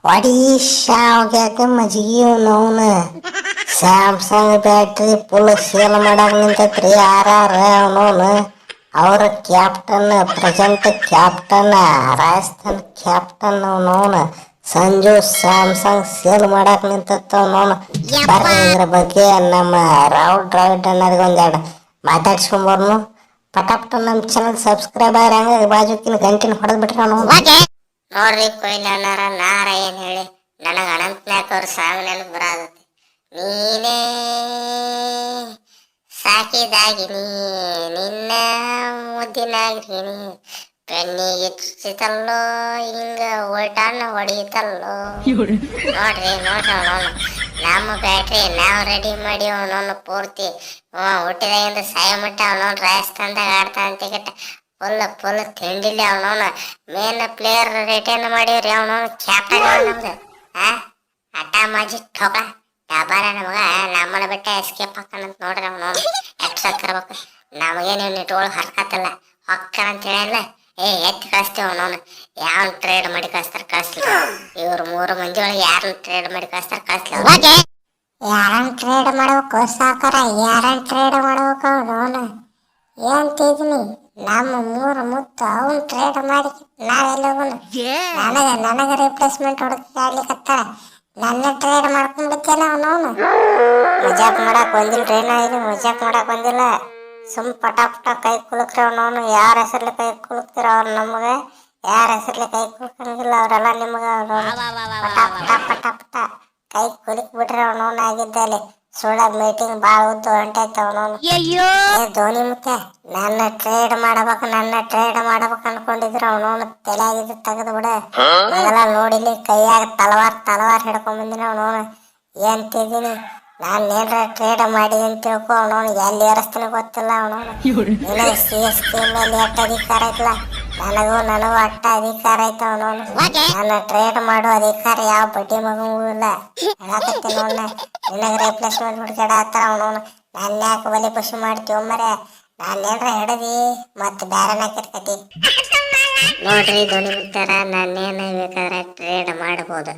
ವಾಡಿ ಶಾವ್ಗ್ಯಾಕ ಮಜ್ಗಿ ಅವನವನ ಸ್ಯಾಮ್ಸಂಗ್ ಬ್ಯಾಟ್ರಿ ಫುಲ್ ಸೇಲ್ ಮಾಡಕ್ ನಿಂತೈತ್ರಿ ಯಾರ ಅವನವನು ಅವ್ರ captain present captain Rajasthan captain ಅವನವನ ಸಂಜು ಸ್ಯಾಮ್ಸಂಗ್ ಸೇಲ್ ಮಾಡಕ್ ನಿಂತತ್ತ ಅವನವನು ಬರ್ರಿ ಇದ್ರ ಬಗ್ಗೆ ನಮ್ಮ ರಾಹುಲ್ ದ್ರಾವಿಡ್ ಅನ್ನೋರಿಗೆ ಒಂದೆರಡು ಮಾತಾಡ್ಸ್ಕೊಂಬರ್ನು ಪಟಾಪಟ ನಮ್ಮ ಚಾನಲ್ ಸಬ್ಸ್ಕ್ರೈಬ್ ಆಗ ಬಾಜುಕಿನ ಗಂಟಿನ ಹೊಡೆದ್ ಬಿಟ್ರೆ ಅವನು ನೋಡ್ರಿ ಕೊಯ್ಲಿ ಅನ್ನಾರ ನಾರ ಏನ್ ಹೇಳಿ ನನಗ ಅನಂತನಾಕ್ ಅವ್ರ ಸಾವಿನಲ್ಲಿ ಬರಾದತಿ ನೀನೇ ಸಾಕಿದಾಗಿನಿ ನಿನ್ನ ಮುದ್ದಿನಾಗಿನಿ ಬೆನ್ನಿಗೆ ಚುಚ್ಚಿತಲ್ಲೋ ಹಿಂಗ ಓಲ್ಟಾನ ಹೊಡಿತಲ್ಲೋ. ನೋಡ್ರಿ ಅವನವನು ನಮ್ಮ ಬ್ಯಾಟ್ರಿ ನಾವು ರೆಡಿ ಮಾಡಿ ಅವನವನು ಪೂರ್ತಿ ಹುಟ್ಟಿದಾಗಿಂದ ಸಾಯ ಮಟ್ಟ ಅವನವನು ರಾಜಸ್ಥಾನದಾಗ ಆಡ್ತಾ ಅಂತ ಫುಲ್ ತಿಂಡಿಲಿ ಅವನವನು ಮೇನ್ ಪ್ಲೇಯರ್ ರಿಟೈನ್ ಮಾಡಿವ್ರಿ ಅವನವನು ಕ್ಯಾಪ್ಟನ್ ನಮ್ದು ಅಟ್ಟ ಮಾಜಿ ಠೋಕ ಡಬಾರ ನಮಗ ನಮ್ಮನ್ನ ಬಿಟ್ಟ ಎಸ್ಕೇಪ್ ಹಾಕಂತ ನೋಡ್ರಿ ಅವನವನು ಎಕ್ಸಾಕಿರ್ಬೇಕು ನಮಗೇನು ನಿಟ್ಗಳು ಹರ್ಕತ್ತಲ್ಲ ಹೊಕ್ಕಣ ಅಂತ ಹೇಳಿಲ್ಲ ಎತ್ತಿ ಕಳಿಸ್ತೇವೆ ಅವನವನು ಯಾವನ್ ಟ್ರೇಡ್ ಮಾಡಿ ಕಳಿಸ್ತಾರ ಕಳಿಸ್ಲಿ ಇವ್ರು 3 ಮಂದಿ ಒಳಗೆ ಯಾರನ್ನ ಟ್ರೇಡ್ ಮಾಡಿ ಕಳಿಸ್ತಾರ ಕಳಿಸ್ಲಿ ಯಾರನ್ನ ಟ್ರೇಡ್ ಮಾಡ್ಬೇಕು ಸಾಕಾರ ಯಾರನ್ನ ಟ್ರೇಡ್ ಮಾಡ್ಬೇಕು ಅವನು ಏನ್ತಿದ್ನಿ ನಮ್ಮ 3 ಮುತ್ತು ಅವನ್ ಟ್ರೇಡ್ ಮಾಡಿ ನಾವೆಲ್ಲವನು ನನಗ ರಿಪ್ಲೇಸ್ಮೆಂಟ್ ಹುಡುಕಾಡ್ಲಿಕ್ಕತ್ತಾರ ನನ್ನ ಟ್ರೇಡ್ ಮಾಡ್ಕೊಂಡ್ಬಿಡ್ತೇನೆ ಅವನವನು ಮಜಾಕ್ ಮಾಡಕ್ ಬಂದಿಲ್ರಿ ಇದು ಮಜಾಕ್ ಮಾಡಕ್ ಬಂದಿಲ್ಲ ಸುಮ್ ಪಟ ಕೈ ಕುಲುಕ್ರಿ ಅವನವನು ಯಾರ ಹೆಸರ್ಲಿ ಕೈ ಕುಲುಕ್ತಿರ ಅವ್ರು ನಮಗೆ ಯಾರ ಹೆಸರ್ಲಿ ಕೈ ಕುಲ್ಕಂಗಿಲ್ಲ ಅವರೆಲ್ಲ ನಿಮ್ಗ ಪಟ ಕೈ ಕುಲಿಕ್ ಬಿಟ್ರಿ ಅವನವನು ಆಗಿದ್ದಲ್ಲಿ ಸುಳ್ಳ ಮೀಟಿಂಗ್ ಭಾಳ ಉದ್ದು ಹೊಂಟೈತ ಅವನವನು ಧೋನಿ ಮುತ್ತೆ ನನ್ನ ಟ್ರೇಡ್ ಮಾಡ್ಬೇಕು ಅನ್ಕೊಂಡಿದ್ರು ಅವನವನು ತಲೆಯಾಗಿದ್ದು ತೆಗೆದು ಬಿಡ ಮೊದಲ ನೋಡಿಲಿ ಕೈಯಾಗ ತಲವಾರ್ ಹಿಡ್ಕೊಂಡ್ ಬಂದಿನ ಅವನವನು ಏನ್ ತಿದ್ದೀನಿ ನಾನು ಏನ್ರ ಟ್ರೇಡ್ ಮಾಡಿ ಅಂತ ತಿಳ್ಕೊ ಅವನವನು ಎಲ್ಲಿ ಏರಿಸ್ತಾನೆ ಗೊತ್ತಿಲ್ಲ ಅವನವನು ನಿನಗೆ CSK ಮೇಲೆ ಅಟ್ಟ ಅಧಿಕಾರ ಐತಲ್ಲ ನನಗೂ ಅಟ್ಟ ಅಧಿಕಾರ ಐತ ಅವನವನು ನನ್ನ ಟ್ರೇಡ್ ಮಾಡೋ ಅಧಿಕಾರ ಯಾವ ಬಡ್ಡಿ ಮಗನೂ ಇಲ್ಲ ಹೇಳಕತ್ತೀನಿ ಅವನ್ನ ನಿನಗೆ ರಿಪ್ಲೇಸ್ಮೆಂಟ್ ಹುಡುಕಾಡ ಹತ್ತಾರ ಅವನವನು ನನ್ನ ಯಾಕೆ ಬಲಿ ಪಶು ಮಾಡ್ತೀವಿ ಮರೆ ನಾನೇನ್ರ ಹಿಡದಿ ಮತ್ತೆ ಬೇರೆ ನಾಕಿರ್ಕತಿ ನೋಡ್ರಿ ಧ್ವನಿ ಮುತ್ತಾರ ನಾನೇನ ಬೇಕಾದ್ರೆ ಟ್ರೇಡ್ ಮಾಡ್ಬೋದು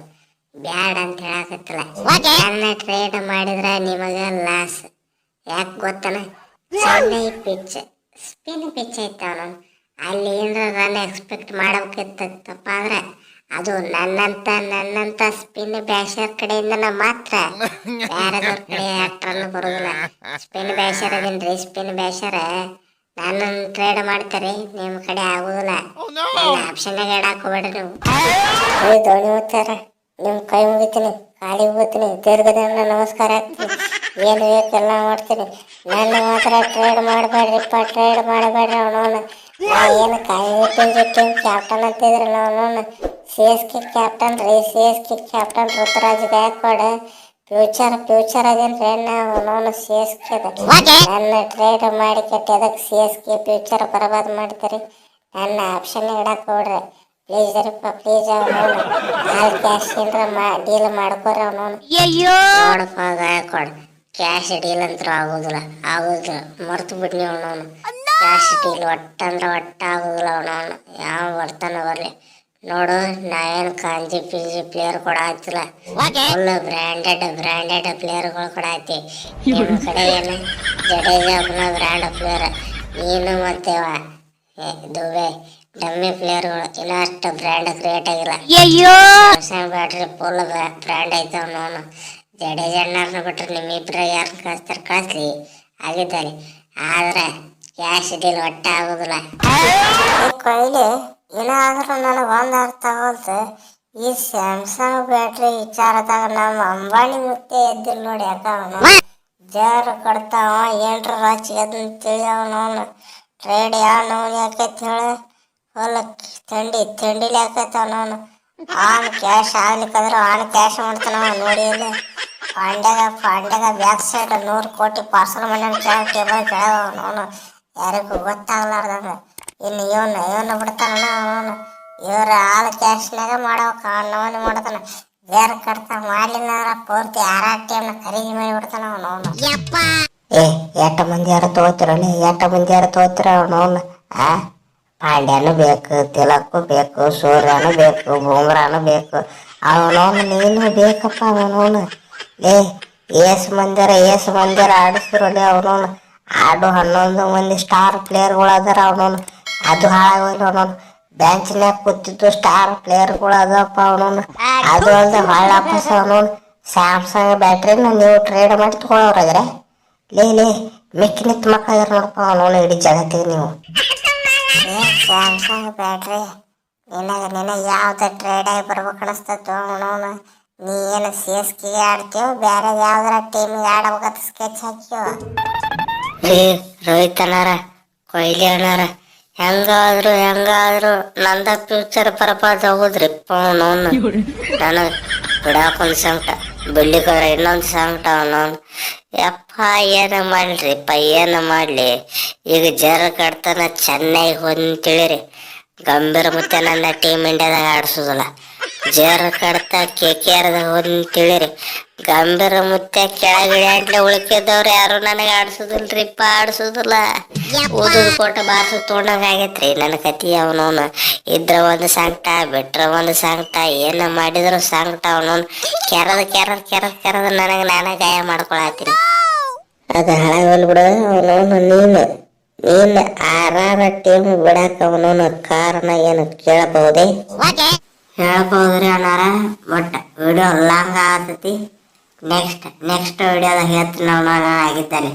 ಬ್ಯಾಡ್ ಅಂತ ಹೇಳಕತ್ತಿಲ್ಲ ನನ್ನ ಟ್ರೇಡ್ ಮಾಡಿದ್ರ ನಿಮಗ ಲಾಸ್ ಯಾಕೆ ಗೊತ್ತನ ಚೆನ್ನೈ ಪಿಚ್ ಸ್ಪಿನ್ ಪಿಚ್ ಐತೆ ಅವನು ಅಲ್ಲಿ ಏನಾರ ರನ್ ಎಕ್ಸ್ಪೆಕ್ಟ್ ಮಾಡಬೇಕಿತ್ತಪ್ಪ ಆದ್ರೆ ಅದು ನನ್ನಂತ ಸ್ಪಿನ್ ಬ್ಯಾಷರ್ ಕಡೆಯಿಂದ ಮಾತ್ರ ಬೇರೆದವ್ರ ಕಡೆ ರನ್ ಬರೋದಿಲ್ಲ ಸ್ಪಿನ್ ಬ್ಯಾಷರ್ ಅದೇನ್ರಿ ಸ್ಪಿನ್ ಬ್ಯಾಷರ್ ನಾನು ಟ್ರೇಡ್ ಮಾಡ್ತಾರೆ ನಿಮ್ಮ ಕಡೆ ಆಗುದಿಲ್ಲ ನನ್ನ ಆಪ್ಷನ್ನಾಗ ಇಡಾಕ್ ಹೋಗ್ಬೇಡ್ರಿ ನೀವು ಧೋನಿ ಹೋಗ್ತಾರ ನಿಮ್ಮ ಕೈ ಮುಗಿತೀನಿ ಕಾಲಿಗೆ ಹೋಗ್ತೀನಿ ದೀರ್ಘದಿಂದ ನಮಸ್ಕಾರ ಹಾಕ್ತೀನಿ ಏನು ಬೇಕೆಲ್ಲ ಮಾಡ್ತೀನಿ ನನ್ನ ಮಾತ್ರ ಟ್ರೇಡ್ ಮಾಡಬೇಡ್ರಿ ಅವನವನು ಏನು ಟೀಮ್ ಕ್ಯಾಪ್ಟನ್ ಅಂತಿದ್ರಲ್ಲ ಅವನವನು CSK ಕ್ಯಾಪ್ಟನ್ ರೀ CSK captain Ruturaj Gaikwad future ಅದೇನ್ರಿ ಅವನವನು CSK ನನ್ನ ಟ್ರೇಡ್ ಮಾಡಿ ಕೆಟ್ಟ ಅದಕ್ಕೆ CSK ಫ್ಯೂಚರ್ ಬರಬಾರ್ದು ಮಾಡ್ತೀರಿ ನನ್ನ ಆಪ್ಷನ್ ಇಡಕ್ಕೆ ಹೋಗ್ರಿ ಪ್ಲೀಸ್ ಅವನವನು ಆಲ್ ಕ್ಯಾಶ್ ಏನ್ರ ಡೀಲ್ ಮಾಡ್ಕೋರಿ ಅವನವನು ನೋಡಪ್ಪ ಗಾಯಕ್ವಾಡ್ ಕ್ಯಾಶ್ ಡೀಲ್ ಅಂತೂ ಆಗೋದಿಲ್ಲ ಮರ್ತು ಬಿಡ್ನಿ ಅವನವನು ಕ್ಯಾಶ್ ಡೀಲ್ ಒಟ್ಟ ಆಗೋದಿಲ್ಲ ಅವನವನು ಯಾವ ಬರ್ತಾನ ಬರ್ಲಿ ನೋಡು ನಾವೇನು ಕಾಂಜಿ ಪಿಜಿ ಪ್ಲೇಯರ್ ಕೂಡ ಆಯ್ತಿಲ್ಲ ಫುಲ್ ಬ್ರ್ಯಾಂಡೆಡ್ ಪ್ಲೇಯರ್ಗಳು ಕೂಡ ಆಯ್ತಿ ನಿಮ್ಮ ಕಡೆ ಏನು ಜಡೇಜಾ ಬ್ರ್ಯಾಂಡ್ ಪ್ಲೇಯರ್ ನೀನು ಮತ್ತೆ ದುಬೆ ಡಮ್ಮಿ ಪ್ಲೇಯರ್ಗಳು ಇನ್ನೂ ಅಷ್ಟು ಬ್ರ್ಯಾಂಡ್ ಕ್ರಿಯೇಟ್ ಆಗಿಲ್ಲ ಸ್ಯಾಮ್ಸಂಗ್ ಬ್ಯಾಟ್ರಿ ಫುಲ್ ಬ್ರ್ಯಾಂಡ್ ಐತೆ ಅವನವನು ಜಡೇಜಾ ಅಣ್ಣಾರನ್ನ ಬಿಟ್ರೆ ನಿಮ್ಮಿಬ್ರ ಯಾರನ್ನ ಕಳಿಸ್ಲಿ ಆಗಿದ್ದಾರೆ ಆದ್ರೆ ಕ್ಯಾಶ್ ಡೀಲ್ ಒಟ್ಟ ಆಗೋದಿಲ್ಲ ಕೊಯ್ಲಿ ಏನಾದ್ರೂ ನನಗೆ ಒಂದು ಅರ್ಥ ಆಗೋಲ್ತು ಈ ಸ್ಯಾಮ್ಸಂಗ್ ಬ್ಯಾಟ್ರಿ ವಿಚಾರದಾಗ ನಮ್ಮ ಅಂಬಾನಿ ಮುತ್ತೆ ಎದ್ದಿಲ್ಲ ನೋಡಿ ಯಾಕ ಅವನು ಜರ್ ಕೊಡ್ತಾವ ಏನ್ರ ರಾಚಿಗೆ ಅದನ್ನ ತಿಳಿ ಅವನವನು ಟ್ರೇಡ್ ಯಾವ ಯಾಕೈತಿ ಹೇಳ ಫುಲ್ ತಿಂಡಿಲಿ ಯಾಕೈತಿ ಅವನವನು ಆನ್ ಕ್ಯಾಶ್ ಆಗ್ಲಿಕ್ಕಂದ್ರೆ ಆನ್ ಕ್ಯಾಶ್ ಮಾಡ್ತಾನ ನೋಡಿ ಇಲ್ಲ ಪಾಂಡ್ಯಾಗ ಬ್ಯಾಕ್ ಸೈಡ್ 100 ಕೋಟಿ ಪಾರ್ಸಲ್ ಮಾಡ್ಯಾನ ಟೇಬಲ್ ಕೆಳಗ ಅವನವನು ಯಾರಿಗೂ ಗೊತ್ತಾಗ್ಲಾರ್ದಂಗ ಇನ್ನು ಇವನ್ನ ಬಿಡ್ತಾನ ಅವನು ಇವ್ರ ಆಲ್ ಕ್ಯಾಶ್ನಾಗ ಮಾಡ್ಬೇಕು ಅವನವನು ಮಾಡ್ತಾನ ಬೇರೆ ಕಡ್ತಾ ಮಾಡ್ಲಿಲ್ಲ ಅಂದ್ರೆ ಪೂರ್ತಿ ಟೀಮ್ನ ಖರೀದಿ ಮಾಡಿ ಬಿಡ್ತಾನ ಅವನವನು ಎಷ್ಟು ಮಂದಿ ಯಾರು ತಗೋತಿರ ಅವನವನು ಪಾಂಡ್ಯನೂ ಬೇಕು, ತಿಲಕ್ಕು ಬೇಕು, ಸೂರ್ಯನೂ ಬೇಕು, ಬೂಮ್ರಾನು ಬೇಕು, ಅವನವನು ನೀನು ಬೇಕಪ್ಪ ಅವನವನು. ಲೇ ಏಸು ಮಂದಿರ ಆಡಿಸ್ತಿರೋಲಿ ಅವನವನು. ಆಡು 11 ಮಂದಿ ಸ್ಟಾರ್ ಪ್ಲೇಯರ್ಗಳು ಅದಾರ ಅವನವನು. ಅದು ಹಾಳಾಗೋಲ್ಲ ಅವನವನು. ಬೆಂಚ್ನ್ಯಾಗ ಕೂತಿದ್ದು ಸ್ಟಾರ್ ಪ್ಲೇಯರ್ಗಳು ಅದಪ್ಪ ಅವನವನು. ಅದು ಅಲ್ಲದೆ ವಾಪಸ್ ಅವನವನು ಸ್ಯಾಮ್ಸಂಗ್ ಬ್ಯಾಟ್ರಿನ ನೀವು ಟ್ರೇಡ್ ಮಾಡಿ ತಗೊಳೋರಾದ್ರೆ ಲೇ ಮಿಕ್ಕಿ ನಿಂತು ಮಕ್ಕಳಿದಾರ ನೋಡಪ್ಪ ಅವನವನು ಇಡೀ ಜಗತ್ತಿಗೆ ನೀವು. ಸ್ಯಾಮ್ಸಂಗ್ ಬ್ಯಾಟ್ರಿ ನಿನಗೆ ಯಾವ್ದು ಟ್ರೇಡ್ ಆಗಿ ಬರ್ಬೇಕು ಅನಿಸ್ತೈತೋ ಅವನವನು. ನೀ ಏನು CSK ಆಡ್ತೀವೋ ಬೇರೆ ಯಾವ್ದಾರ ಟೀಮಿಗೆ ಆಡ್ಬೇಕಂತ ಸ್ಕೆಚ್ ಹಾಕ್ಯೋ. ರೋಹಿತ್ ಅಣ್ಣಾರ, ಕೊಹ್ಲಿ ಅಣ್ಣಾರ, ಹೆಂಗಾದ್ರು ನಂದ ಫ್ಯೂಚರ್ ಪರ್ಪಸ್ ಹೋಗುದ್ರಿಪ್ಪ ಅವನವನು. ನನಗೆ ಬಿಡಾಕೊಂದು ಸಂಕಟ, ಬಿಡ್ಲಿಕ್ಕೋದ್ರೆ ಇನ್ನೊಂದು ಸಂಕಟ ಅವನವನು. ಯಪ್ಪ ಏನು ಮಾಡ್ಲಿಪ್ಪ, ಏನು ಮಾಡಲಿ. ಈಗ ಜರ ಕಡ್ತನ ಚೆನ್ನೈ ಹೊಂತಿಳಿರಿ, ಗಂಭೀರ ಮತ್ತೆ ನನ್ನ ಟೀಮ್ ಇಂಡಿಯಾದಾಗ ಆಡಿಸೋದಿಲ್ಲ. ಜರ ಕಡ್ತ KKRದಾಗ ಹೊಂತಿಳಿರಿ, ಗಂಭೀರ ಮುತ್ತೆ ಕೆಳಗಿಳಿ ಅಂಟ್ಲೆ ಉಳ್ಕಿದ್ದವ್ರು ಯಾರು ನನಗೆ ಆಡ್ಸೋದಿಲ್ರಿಪ್ಪ, ಆಡ್ಸೋದಿಲ್ಲ. ಓದೋದು ಕೊಟ್ಟ ಬಾರ್ಸು ತೊಗೊಂಡಂಗೆ ಆಗೈತ್ರಿ ನನ್ನ ಕತಿ ಅವನವನು. ಇದ್ರ ಒಂದು ಸಂಕಟ, ಬಿಟ್ರ ಒಂದು ಸಂಕಟ, ಏನು ಮಾಡಿದ್ರು ಸಂಕಟ ಅವನವನು. ಕೆರದ ನನಗೆ ನಾನೇ ಗಾಯ ಮಾಡ್ಕೊಳತ್ತೀನಿ. ಅದು ಹಾಳಾಗಲ್ ಬಿಡು ಅವನವನು. ನೀನು RR ಟೀಮ್ ಬಿಡಾಕ ಅವನವನು ಕಾರಣ ಏನು ಕೇಳಬಹುದೇ? ಹೇಳ್ಬೋದ್ರಿ ಅಣ್ಣಾರ, ಬಟ್ ವಿಡಿಯೋ ಲಾಂಗ್ ಆಗತೈತಿ. ನೆಕ್ಸ್ಟ್ ವಿಡಿಯೋದಾಗ ಹೇಳ್ತೀನಿ ನಾವು ಆಗಿದ್ದಾನೆ.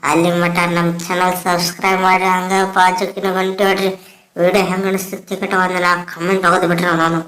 ಅಲ್ಲಿ ಮಟ ನಮ್ಮ ಚಾನಲ್ ಸಬ್ಸ್ಕ್ರೈಬ್ ಮಾಡಿ, ಹಂಗ ಬಾಜುಕಿನ ಗಂಟೆ ಹೊಡ್ರಿ. ವಿಡಿಯೋ ಹೆಂಗ ಅನಿಸ್ತೈತಿ ಒಂದು 4 ಕಮೆಂಟ್ ಹೋಗೋದು ಬಿಟ್ರಿ ನಾನು.